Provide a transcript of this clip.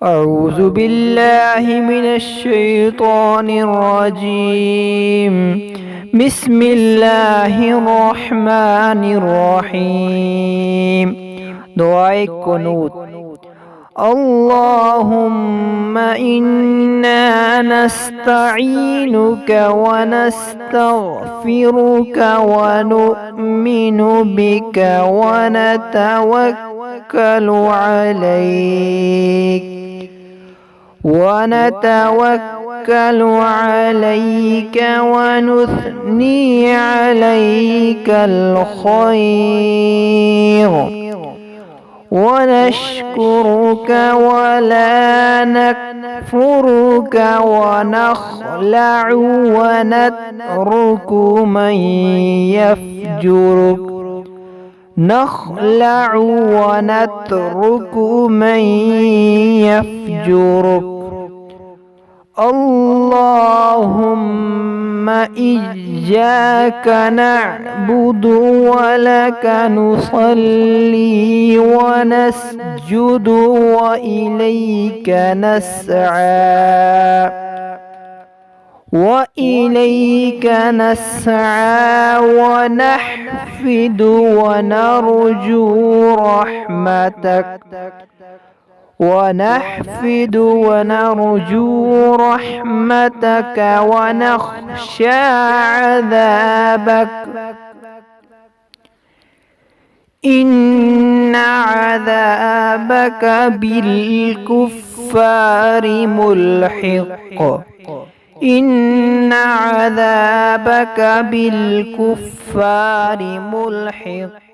أعوذ بالله من الشيطان الرجيم. بسم الله الرحمن الرحيم. دعاء قنوت. اللهم إنا نستعينك ونستغفرك ونؤمن بك ونتوكل عليك ونثني عليك الخير ونشكرك ولا نكفرك ونخلع ونترك من يفجرك اللهم إياك نعبد ولك نصلي ونسجد وإليك نسعى ونحفد ونرجو رحمتك ونخشى عذابك. إن عذابك بالكفار ملحق. إن عذابك بالكفار ملحق.